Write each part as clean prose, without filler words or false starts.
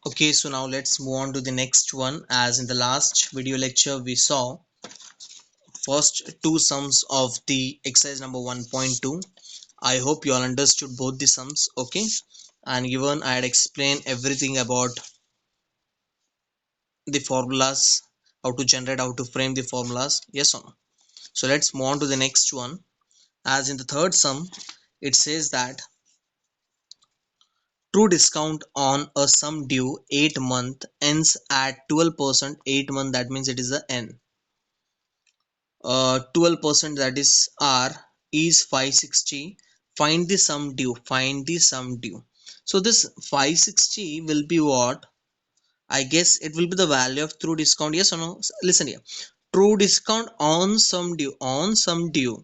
Okay, so now let's move on to the next one. As in the last video lecture, we saw first two sums of the exercise number 1.2. I hope you all understood both the sums, okay? And even I had explained everything about the formulas, how to generate, how to frame the formulas, yes or no? So let's move on to the next one. As in the third sum, it says that true discount on a sum due 8 month ends at 12%. 8 month, that means it is a n. 12%, that is r, is 560. Find the sum due. Find the sum due. So this 560 will be what? I guess it will be the value of true discount. Yes or no? Listen here. True discount on sum due. On sum due.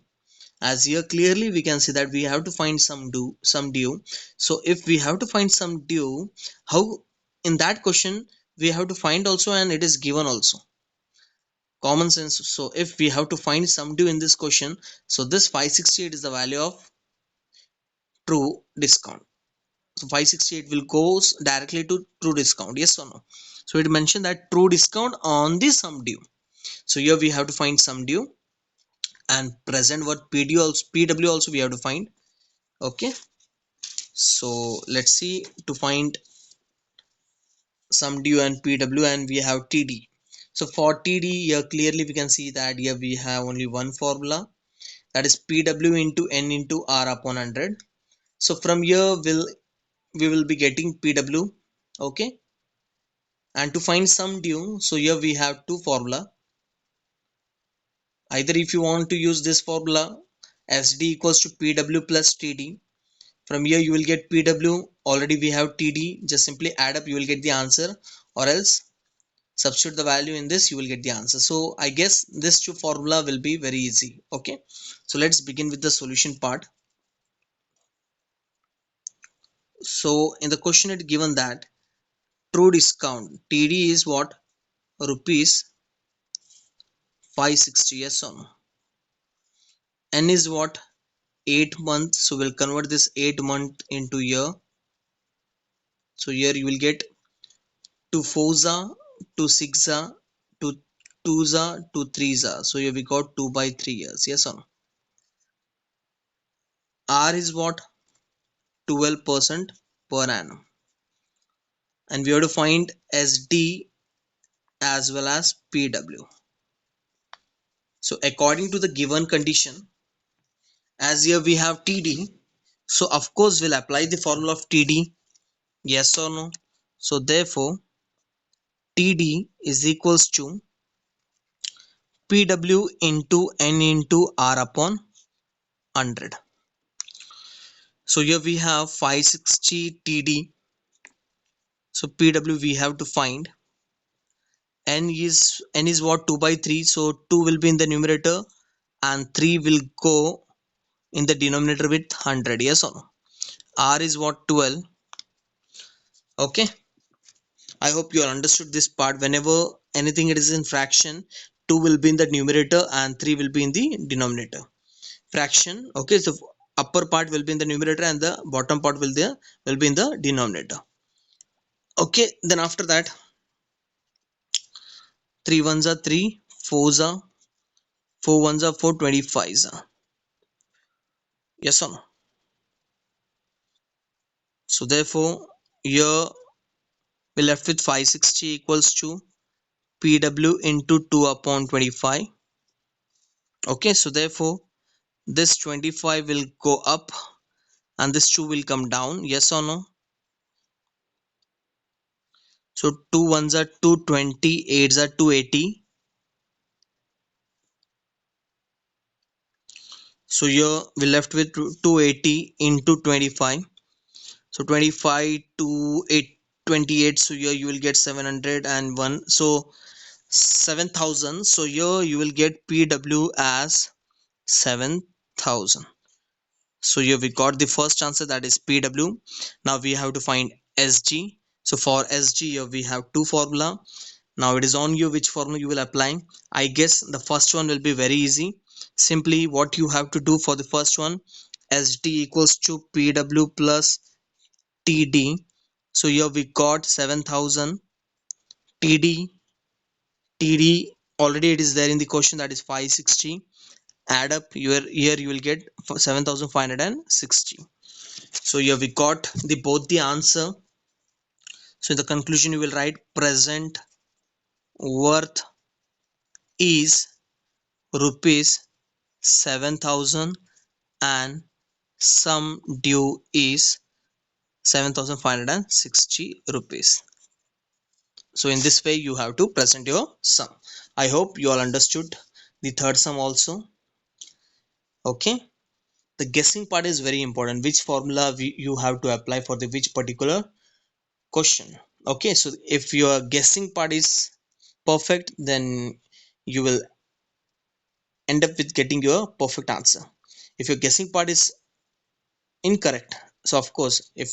As here clearly we can see that we have to find some due. So if we have to find some due, how in that question we have to find also, and it is given also. Common sense. So if we have to find some due in this question, so this 568 is the value of true discount. So 568 will goes directly to true discount. Yes or no? So it mentioned that true discount on the sum due. So here we have to find sum due, and present what PW also we have to find. Okay, so let's see to find sum due and PW, and we have TD. So for TD here clearly we can see that here we have only one formula, that is PW into N into R upon 100. So from here we will be getting PW. Okay, and to find sum due, so here we have two formula. Either if you want to use this formula, SD equals to PW plus TD. From here you will get PW, already we have TD, just simply add up, you will get the answer, or else substitute the value in this, you will get the answer. So I guess this two formula will be very easy. Okay, so let's begin with the solution part. So in the question it given that true discount TD is what? Rupees 560. Yes or no? N is what? 8 months. So we'll convert this 8 month into year. So here you will get 2 4za, 2 6za, 2 2za, 2 3za. So here we got 2 by 3 years. Yes or no? R is what? 12% per annum. And we have to find SD as well as PW. So according to the given condition, as here we have TD, so of course we'll apply the formula of TD. Yes or no? So therefore TD is equals to PW into N into R upon 100. So here we have 560 TD. So PW we have to find. N is what? 2 by 3. So 2 will be in the numerator and 3 will go in the denominator with 100. Yes or no? R is what? 12. Okay, I hope you all understood this part. Whenever anything it is in fraction, 2 will be in the numerator and 3 will be in the denominator. Fraction. Okay, so upper part will be in the numerator and the bottom part will be in the denominator. Okay, then after that 3 ones are 3, 4s are 4 ones are 4, 25s are. Yes or no? So therefore here we left with 560 equals to PW into 2 upon 25. Okay, so therefore this 25 will go up and this 2 will come down. Yes or no? So 2 ones are 220, 8s are 280. So here we left with 280 into 25. So 25 to 8, 28. So here you will get 701. So 7,000. So here you will get PW as 7,000. So here we got the first answer, that is PW. Now we have to find SG. So for SG here we have two formula. Now it is on you which formula you will apply. I guess the first one will be very easy. Simply what you have to do for the first one, SD equals to PW plus TD. So here we got 7,000 TD. TD already it is there in the question, that is 560. Add up your here you will get 7,560. So here we got the both the answer. So in the conclusion you will write present worth is rupees 7,000 and sum due is 7,560 rupees. So in this way you have to present your sum. I hope you all understood the third sum also. Okay, the guessing part is very important, which formula you have to apply for the which particular question. Okay, so if your guessing part is perfect, then you will end up with getting your perfect answer. If your guessing part is incorrect, so of course if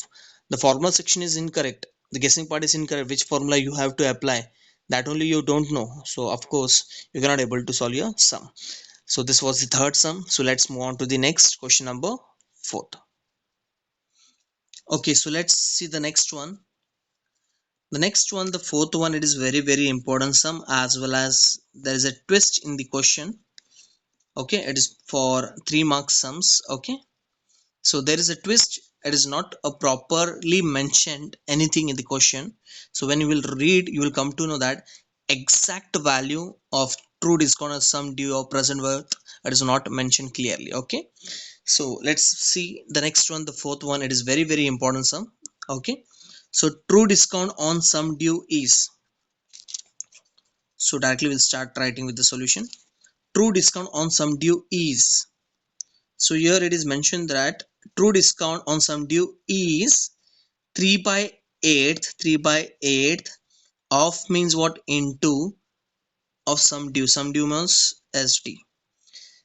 the formula section is incorrect, the guessing part is incorrect, which formula you have to apply, that only you don't know, so of course you cannot able to solve your sum. So this was the third sum. So let's move on to the next question, number fourth. Okay, so let's see the next one. The next one, the fourth one, it is very very important sum, as well as there is a twist in the question. Okay, it is for 3 mark sums. Okay, so there is a twist, it is not a properly mentioned anything in the question. So when you will read, you will come to know that exact value of true discount or sum due or present worth, it is not mentioned clearly. Okay, so let's see the next one, the fourth one, it is very very important sum. Okay, so true discount on sum due is, so directly we'll start writing with the solution. True discount on sum due is, so here it is mentioned that true discount on sum due is 3 by 8th, 3 by 8th of means what, into of sum due means SD.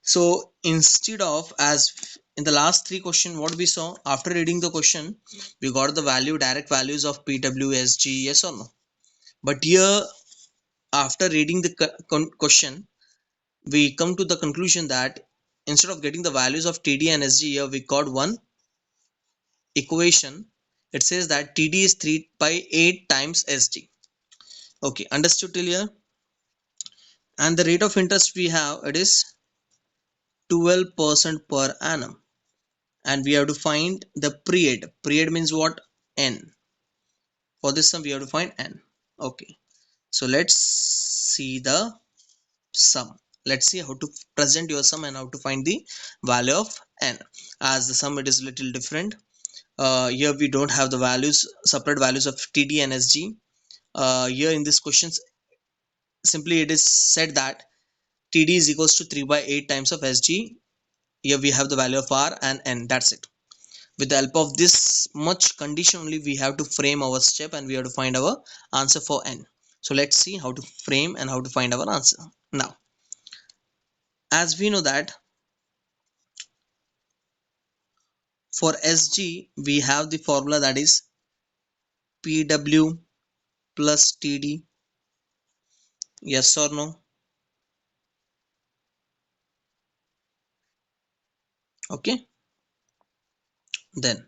So instead of, as in the last three question what we saw, after reading the question we got the value, direct values of PW, SG, yes or no. But here after reading the question we come to the conclusion that instead of getting the values of TD and SG, here we got one equation. It says that TD is 3 by 8 times SG. Okay, understood till here? And the rate of interest we have, it is 12% per annum. And we have to find the period. Period means what? N. For this sum we have to find N. Okay, so let's see the sum. Let's see how to present your sum and how to find the value of N. As the sum it is little different. Here we don't have the values, separate values of TD and SG. Here in this question simply it is said that TD is equals to 3 by 8 times of SG. Here we have the value of R and N, that's it. With the help of this much condition only we have to frame our step and we have to find our answer for N. So let's see how to frame and how to find our answer. Now as we know that for SG we have the formula, that is PW plus TD, yes or no. Okay, then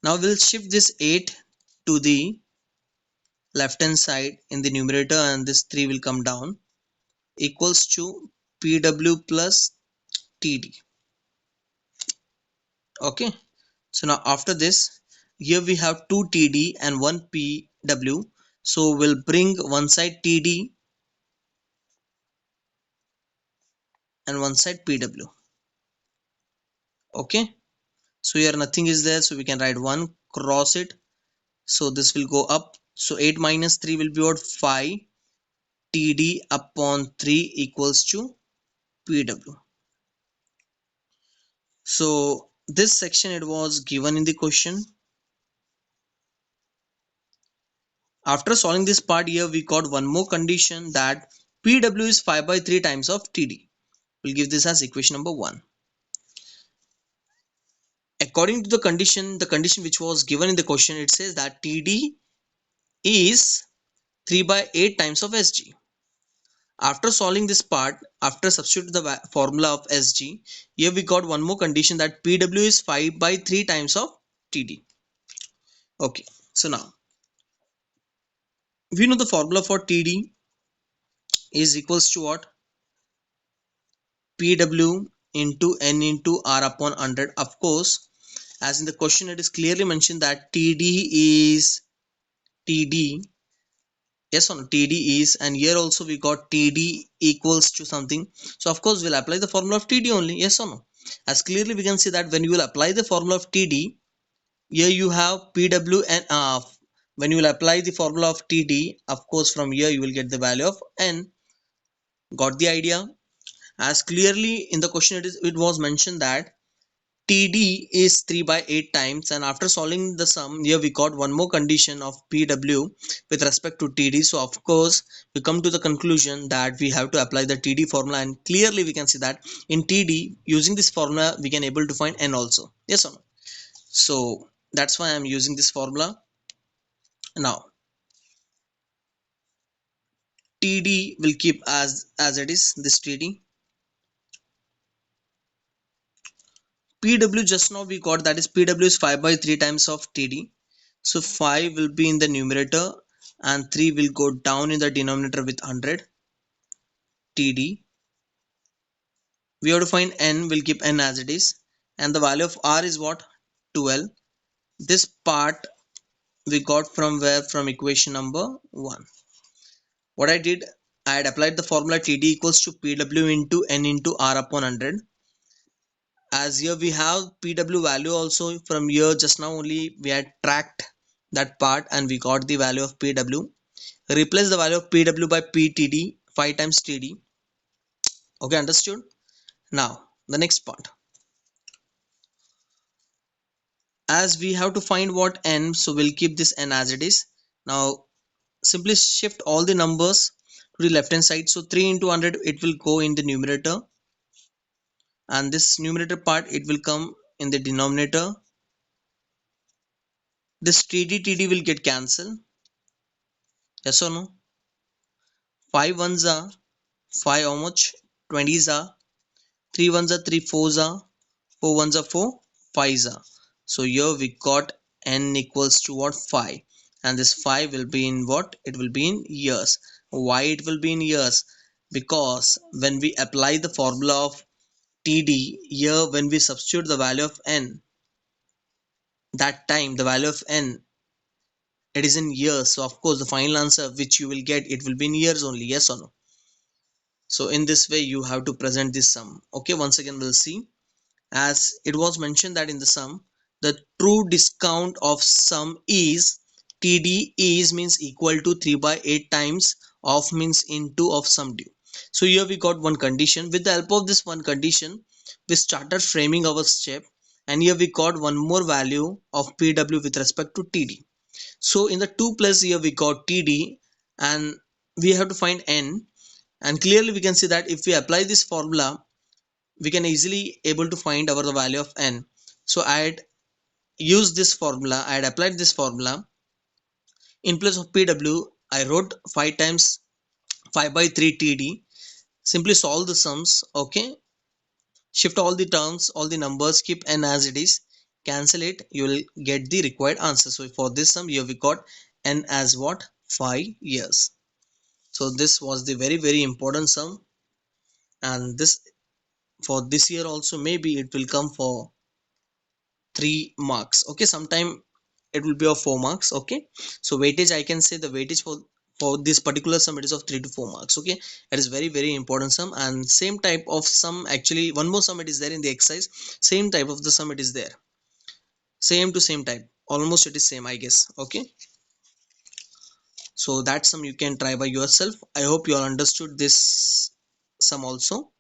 now we'll shift this 8 to the left hand side in the numerator and this 3 will come down, equals to PW plus TD. Okay, so now after this here we have 2 TD and 1 PW, so we'll bring one side TD and one side PW. Okay, so here nothing is there, so we can write 1, cross it, so this will go up. So 8 minus 3 will be what? 5 TD upon 3 equals to PW. So this section it was given in the question. After solving this part here we got one more condition, that PW is 5 by 3 times of TD. We'll give this as equation number 1. According to the condition which was given in the question, it says that TD is 3 by 8 times of SG. After solving this part, after substituting the formula of SG, here we got one more condition, that PW is 5 by 3 times of TD. Okay, So now we know the formula for TD is equals to what? PW into N into R upon 100. Of course, as in the question it is clearly mentioned that TD is TD. Yes or no? TD is, and here also we got TD equals to something. So of course we'll apply the formula of TD only. Yes or no? As clearly we can see that when you will apply the formula of TD, here you have PW and when you will apply the formula of TD, of course from here you will get the value of N. Got the idea? As clearly in the question it was mentioned that TD is 3 by 8 times, and after solving the sum here we got one more condition of PW with respect to TD. So of course we come to the conclusion that we have to apply the TD formula, and clearly we can see that in TD using this formula we can able to find N also. Yes or no? So that's why I'm using this formula. Now TD will keep as it is, this TD. PW just now we got, that is PW is 5 by 3 times of TD. So 5 will be in the numerator and 3 will go down in the denominator with 100 TD. We have to find N, will keep N as it is, and the value of R is what? 12. This part we got from where? From equation number 1. What I did, I had applied the formula TD equals to PW into N into R upon 100. As here we have PW value also, from here just now only we had tracked that part and we got the value of PW. Replace the value of PW by PTD, 5 times TD. Okay, understood? Now the next part, as we have to find what N, so we'll keep this N as it is. Now simply shift all the numbers to the left hand side. So 3 into 100 it will go in the numerator, and this numerator part it will come in the denominator. This TD will get cancelled. Yes or no? 5 ones are 5, how much? 20s are 3 ones are 3, 4s are 4 ones are 4, 5s are. So here we got N equals to what? 5, and this 5 will be in what? It will be in years. Why it will be in years? Because when we apply the formula of TD here, when we substitute the value of N, that time the value of N, it is in years. So of course the final answer which you will get, it will be in years only. Yes or no? So in this way you have to present this sum. Okay, once again we'll see. As it was mentioned that in the sum, the true discount of sum is TD is means equal to 3 by 8 times of means into of sum due. So here we got one condition. With the help of this one condition, we started framing our step, and here we got one more value of PW with respect to TD. So in the 2 plus here we got TD, and we have to find N, and clearly we can see that if we apply this formula we can easily able to find our the value of N. So I had used this formula, I had applied this formula. In place of PW I wrote 5 times 5 by 3 TD. Simply solve the sums. Okay, shift all the terms, all the numbers, keep N as it is, cancel it, you will get the required answer. So for this sum here we got N as what? 5 years. So this was the very important sum, and this for this year also maybe it will come for 3 marks. Okay, sometime it will be of 4 marks. Okay, so weightage, I can say the weightage for this particular sum it is of 3 to 4 marks. Okay, it is very important sum, and same type of sum, actually one more sum it is there in the exercise. Same type of the sum it is there, same to same type, almost it is same, I guess. Okay, so that sum you can try by yourself. I hope you all understood this sum also.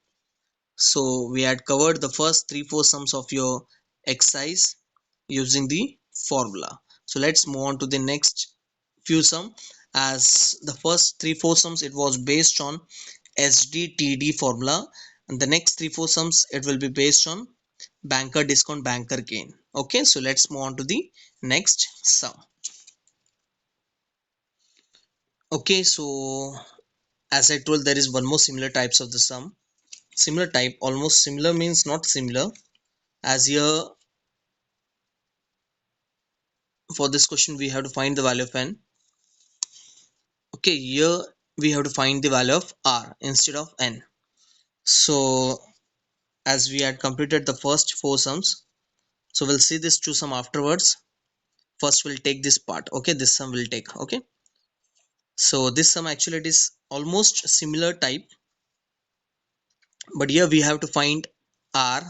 So we had covered the first 3-4 sums of your exercise using the formula. So let's move on to the next few sum. As the first 3-4 sums it was based on SDTD formula, and the next 3-4 sums it will be based on banker discount, banker gain. Okay, so let's move on to the next sum. Okay, so as I told, there is one more similar types of the sum. Similar type, almost similar means not similar, as here for this question we have to find the value of n. Okay, here we have to find the value of r instead of n. So as we had completed the first four sums, so we'll see this two sum afterwards. First we'll take this part. Okay, this sum will take. Okay, so this sum actually it is almost similar type, but here we have to find r,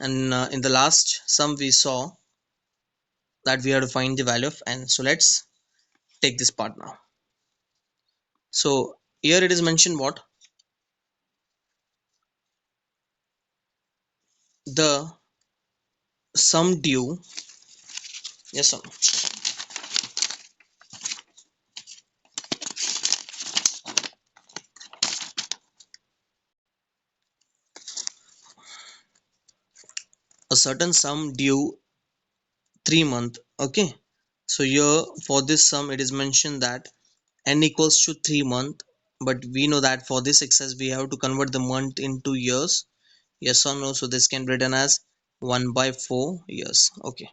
and in the last sum we saw that we have to find the value of n. So let's take this part now. So here it is mentioned what the sum due, yes or no, a certain sum due 3 month. Okay, so here for this sum it is mentioned that n equals to 3 month, but we know that for this exercise we have to convert the month into years, yes or no. So this can be written as 1 by 4 years. Okay,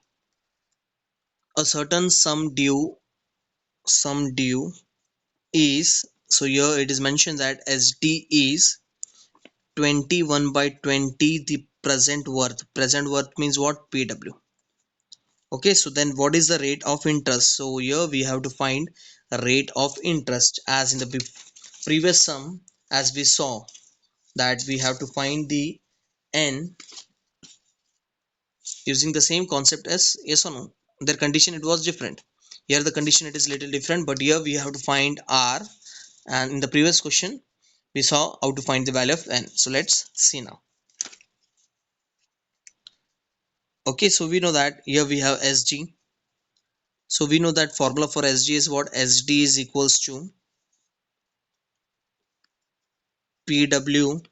a certain sum due is, so here it is mentioned that SD is 21 by 20 the present worth means what, PW. Okay, so then what is the rate of interest? So here we have to find a rate of interest, as in the previous sum, as we saw that we have to find the n using the same concept as yes or no. Their condition it was different. Here the condition it is little different, but here we have to find r, and in the previous question we saw how to find the value of n. So let's see now. Okay, so we know that here we have SG. So we know that formula for SG is what, SD is equals to PW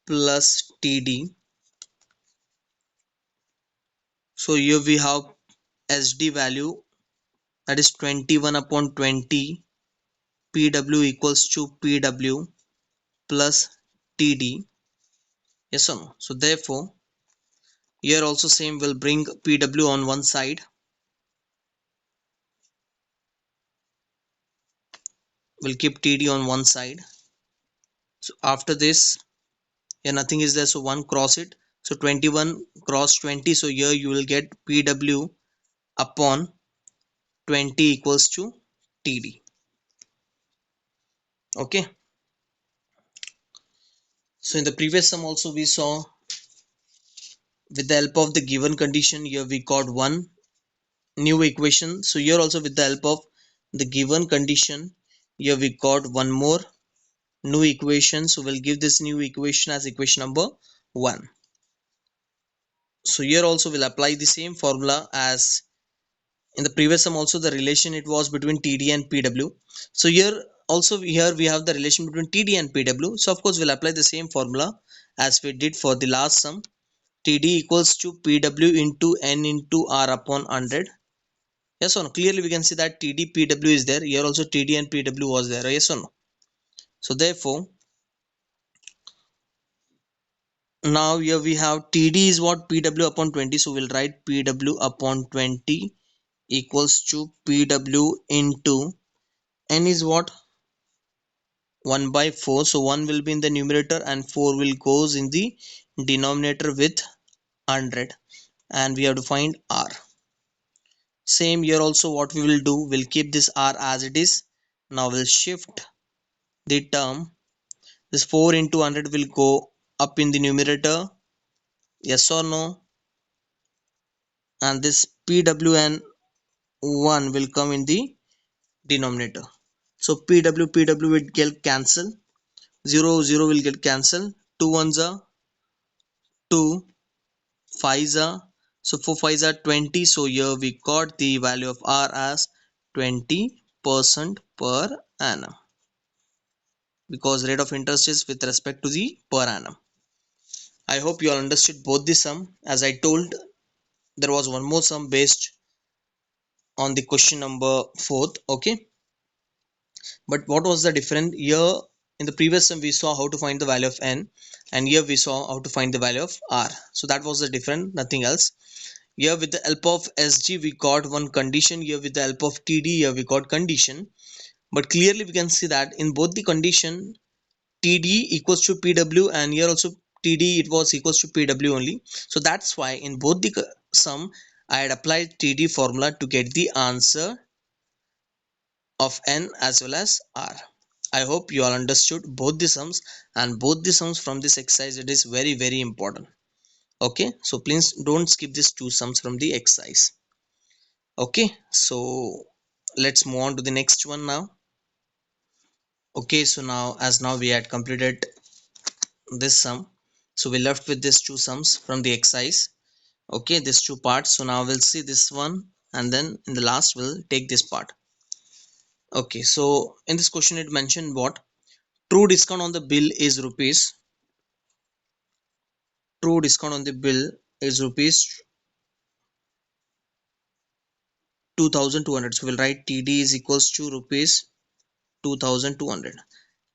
plus TD. So here we have SD value, that is 21 upon 20. PW equals to PW plus TD, yes or no. So therefore here also same, will bring PW on one side, will keep TD on one side. So after this, here nothing is there, so 1 cross it, so 21 cross 20, so here you will get PW upon 20 equals to TD. Okay, so in the previous sum also we saw, with the help of the given condition, here we got one new equation. So here also with the help of the given condition, here we got one more new equation. So we'll give this new equation as equation number 1. So here also we'll apply the same formula as in the previous sum. Also the relation it was between TD and PW. So here also here we have the relation between TD and PW. So of course we'll apply the same formula as we did for the last sum. TD equals to PW into N into R upon 100. Yes or no? Clearly we can see that TD PW is there. Here also TD and PW was there. Yes or no? So therefore now here we have TD is what, PW upon 20. So we'll write PW upon 20 equals to PW into N is what, 1 by 4. So 1 will be in the numerator and 4 will goes in the denominator with 100, and we have to find R. Same here also what we will do, we'll keep this R as it is. Now we'll shift the term, this 4 into 100 will go up in the numerator, yes or no, and this PWN 1 will come in the denominator. So PW will get cancel, 0 0 will get cancelled, 2 ones are 2, 5s are, so 4 5s are 20. So here we got the value of R as 20% per annum, because rate of interest is with respect to the per annum. I hope you all understood both the sum. As I told, there was one more sum based on the question number 4th. Okay, but what was the difference here? In the previous sum we saw how to find the value of n, and here we saw how to find the value of r. So that was the difference, nothing else. Here with the help of SG we got one condition, here with the help of TD here we got condition. But clearly we can see that in both the condition TD equals to PW, and here also TD it was equals to PW only. So that's why in both the sum I had applied TD formula to get the answer of N as well as R. I hope you all understood both the sums, and both the sums from this exercise, it is very important. Okay, so please don't skip these two sums from the exercise. Okay, so let's move on to the next one now. Okay, so now we had completed this sum, so we left with these two sums from the exercise. Okay, these two parts. So now we'll see this one, and then in the last we'll take this part. Okay, so in this question it mentioned what? True discount on the bill is rupees. True discount on the bill is rupees 2200. So we'll write TD is equals to rupees 2200,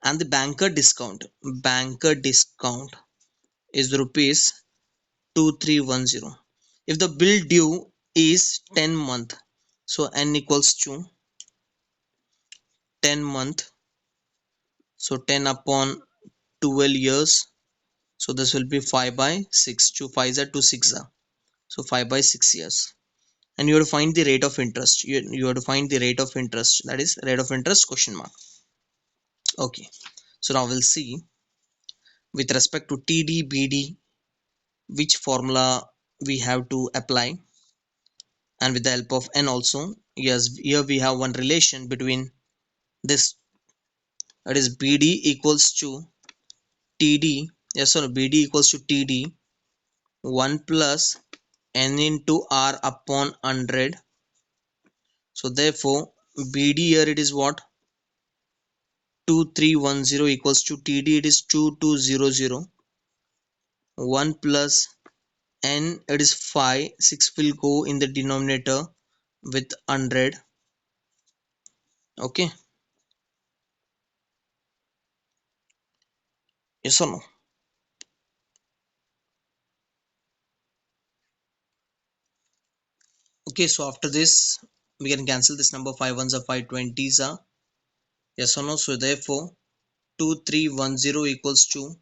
and the banker discount is rupees 2310. If the bill due is 10 month, so N equals to 10 month, so 10 upon 12 years, so this will be 5 by 6. 2 5s are 2 6 are, so 5 by 6 years. And you have to find the rate of interest. You have to find the rate of interest, that is rate of interest question mark. Okay, so now we'll see with respect to TD BD which formula we have to apply, and with the help of N also. Yes, here we have one relation between this, that is BD equals to TD. Yes or no? BD equals to TD 1 plus N into R upon 100. So therefore BD here it is what? 2310 equals to TD, it is 2200. 1 plus N it is 5, 6 will go in the denominator with 100. Okay, yes or no? Okay, so after this we can cancel this number. 5 ones are 5 20s are, yes or no? So therefore 2310 equals to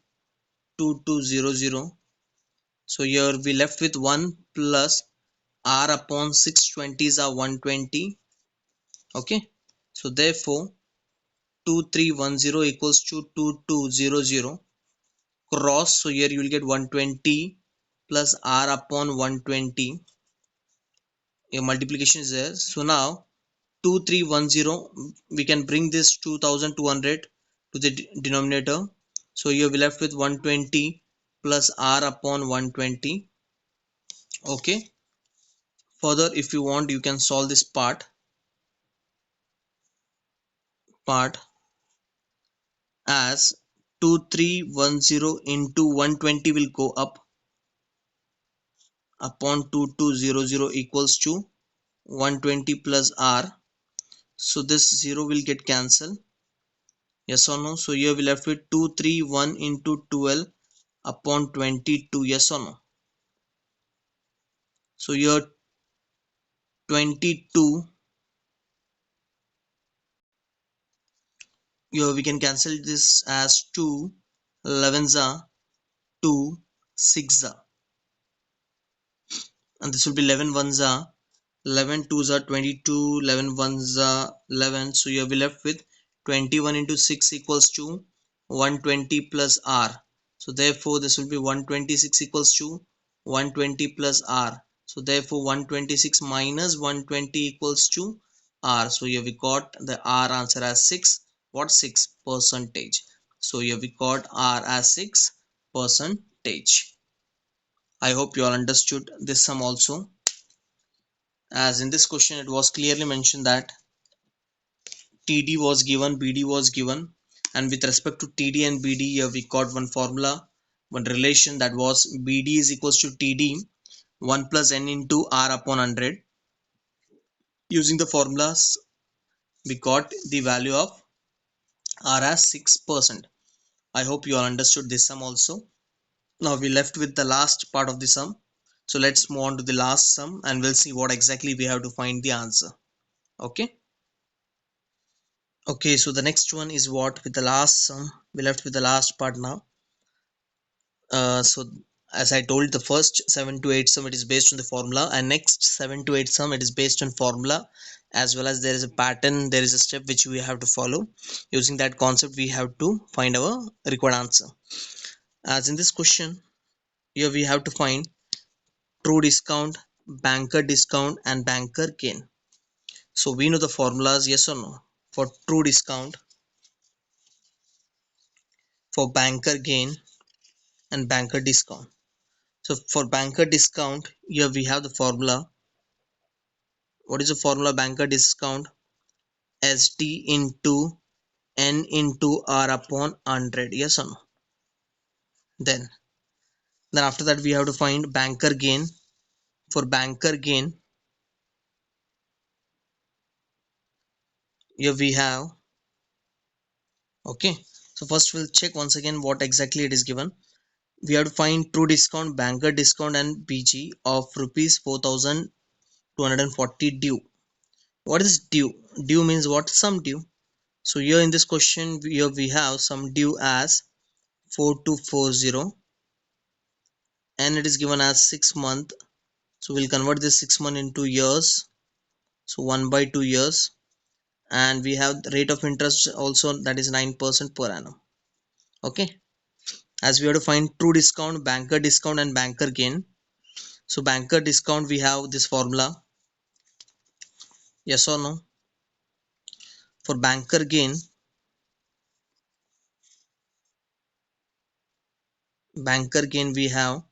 2200. So here we left with 1 plus R upon 6 20s are 120. Okay, so therefore 2310 equals to 2200 cross. So here you will get 120 plus R upon 120. Your multiplication is there. So now 2310, we can bring this 2200 to the denominator. So here we left with 120 plus R upon 120. Okay, further if you want you can solve this part as 2310 into 120 will go up upon 2200 equals to 120 plus R. So this 0 will get cancelled, yes or no? So here we left with 231 into 12 upon 22, yes or no? So here 22, here we can cancel this as 2 11s are 2 6 are, and this will be 11 ones are 11 twos are 22, 11 ones are 11. So here we left with 21 into 6 equals to 120 plus R. So therefore this will be 126 equals to 120 plus R. So therefore 126 minus 120 equals to R. So here we got the R answer as 6. What? 6 percentage. So here we got R as 6 percentage. I hope you all understood this sum also, as in this question it was clearly mentioned that TD was given, BD was given, and with respect to TD and BD here we got one formula, one relation, that was BD is equals to TD 1 plus N into R upon 100. Using the formulas we got the value of R as 6%. I hope you all understood this sum also. Now we left with the last part of the sum. So let's move on to the last sum and we'll see what exactly we have to find the answer. Okay. Okay, so the next one is what with the last sum. We left with the last part now. So as I told, the first 7 to 8 sum it is based on the formula, and next 7 to 8 sum it is based on formula, as well as there is a pattern, there is a step which we have to follow. Using that concept we have to find our required answer. As in this question, here we have to find true discount, banker discount and banker gain. So we know the formulas, yes or no? For true discount, for banker gain and banker discount. So for banker discount, here we have the formula. What is the formula? Banker discount SD into N into R upon 100. Yes or no? Then after that we have to find banker gain. For banker gain, here we have, okay. So first we'll check once again what exactly it is given. We have to find true discount, banker discount and BG of rupees 4,240 due. What is due? Due means what? Some due. So here in this question, here we have some due as 4240 and it is given as 6 month. So we'll convert this 6 month into years. So 1 by 2 years, and we have the rate of interest also, that is 9% per annum. Okay. As we have to find true discount, banker discount and banker gain. So banker discount, we have this formula, yes or no? For banker gain, we have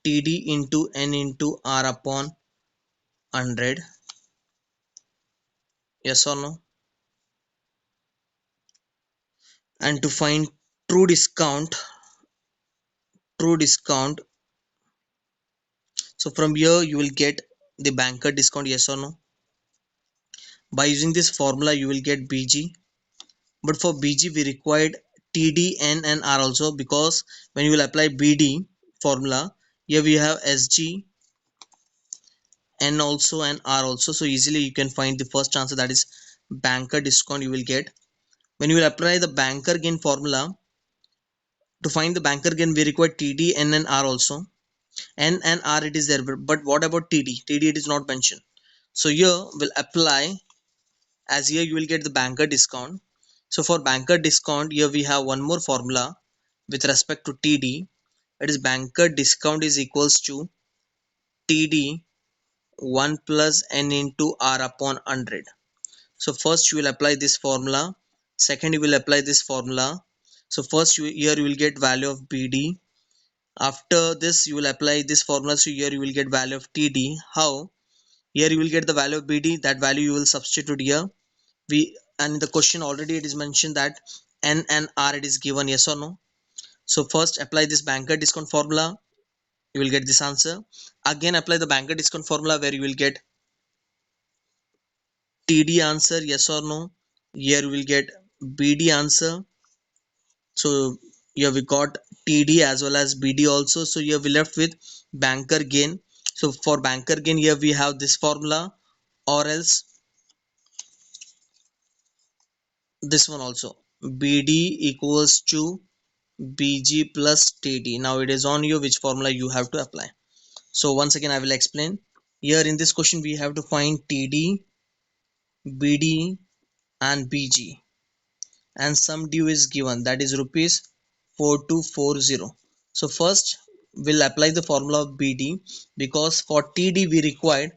TD into N into R upon 100, yes or no? And to find true discount, so from here you will get the banker discount, yes or no? By using this formula you will get BG, but for BG we required TD, N and R also, because when you will apply BD formula, here we have SG, N also and R also, so easily you can find the first answer, that is banker discount you will get. When you will apply the banker gain formula, to find the banker gain we require TD, N and R also. N and R it is there, but what about TD? TD it is not mentioned. So here we'll apply, as here you will get the banker discount. So for banker discount, here we have one more formula with respect to TD. It is banker discount is equals to TD 1 plus N into R upon 100. So first you will apply this formula. Second you will apply this formula. So first here you will get value of BD. After this you will apply this formula. So here you will get value of TD. How? Here you will get the value of BD. That value you will substitute here. And in the question already it is mentioned that N and R it is given, yes or no? So first apply this banker discount formula, you will get this answer. Again apply the banker discount formula where you will get TD answer, yes or no? Here you will get BD answer. So here we got TD as well as BD also. So here we left with banker gain. So for banker gain, here we have this formula, or else this one also, BD equals to BG plus TD. Now it is on you which formula you have to apply. So once again I will explain. Here in this question we have to find TD, BD and BG, and some due is given, that is rupees 4240. So first we'll apply the formula of BD, because for TD we required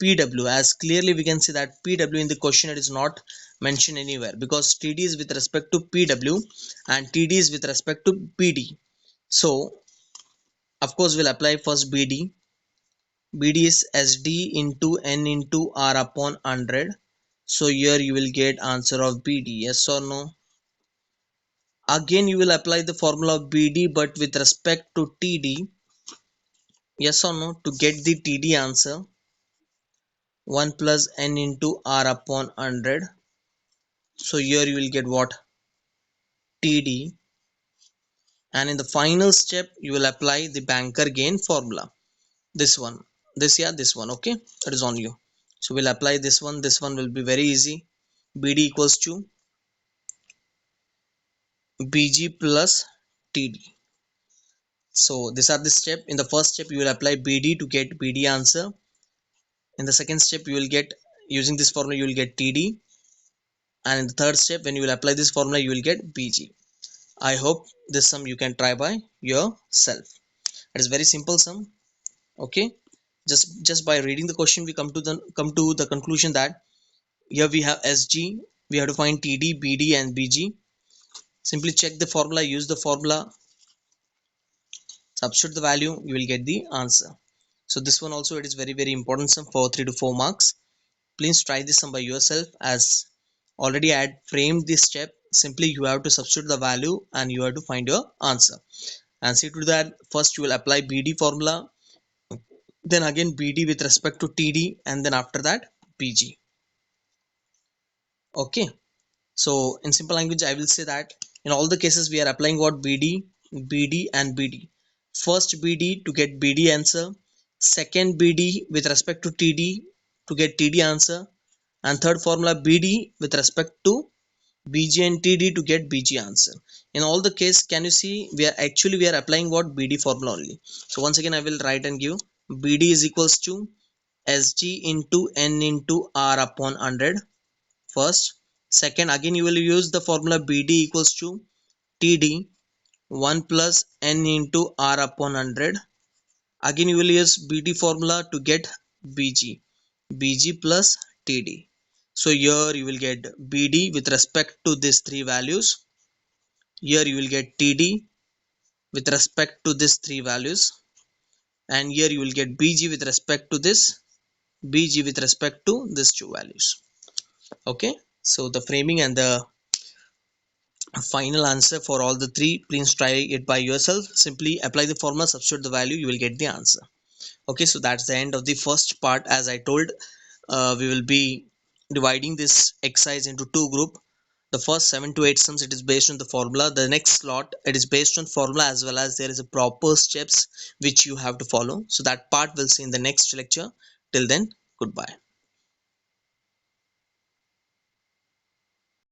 PW, as clearly we can see that PW in the question it is not mentioned anywhere, because TD is with respect to PW and TD is with respect to BD. So of course we'll apply first BD. BD is SD into N into R upon 100. So here you will get answer of BD, yes or no? Again you will apply the formula of BD but with respect to TD, yes or no? To get the TD answer, 1 plus N into R upon 100. So here you will get what? TD. And in the final step you will apply the banker gain formula. this one, this, yeah, this one. Okay, it is on you. So we'll apply this one. This one will be very easy. BD equals to BG plus TD. So these are the step. In the first step you will apply BD to get BD answer. In the second step you will get, using this formula you will get TD, and in the third step when you will apply this formula you will get BG. I hope this sum you can try by yourself. It is very simple sum. Okay, just by reading the question we come to the conclusion that here we have SG, we have to find TD, BD and BG. Simply check the formula, use the formula, substitute the value, you will get the answer. So this one also, it is very important sum for 3 to 4 marks. Please try this sum by yourself. As already I had framed this step, simply you have to substitute the value and you have to find your answer. And see to that, first you will apply BD formula, then again BD with respect to TD, and then after that BG. Okay, so in simple language I will say that in all the cases we are applying what? BD, BD and BD. First BD to get BD answer, second BD with respect to TD to get TD answer, and third formula BD with respect to BG and TD to get BG answer. In all the case, can you see we are applying what? BD formula only. So once again I will write and give BD is equals to SG into N into R upon 100 first. Second, again you will use the formula BD equals to TD 1 plus N into R upon 100. Again you will use BD formula to get BG, BG plus TD. So here you will get BD with respect to these three values. Here you will get TD with respect to these three values. And here you will get BG with respect to this, BG with respect to these two values. Okay. So the framing and the final answer for all the three, please try it by yourself. Simply apply the formula, substitute the value, you will get the answer. Okay, so that's the end of the first part. As I told, we will be dividing this exercise into two group. The first 7 to 8 sums, it is based on the formula. The next slot, it is based on formula, as well as there is a proper steps which you have to follow. So that part we'll see in the next lecture. Till then, goodbye.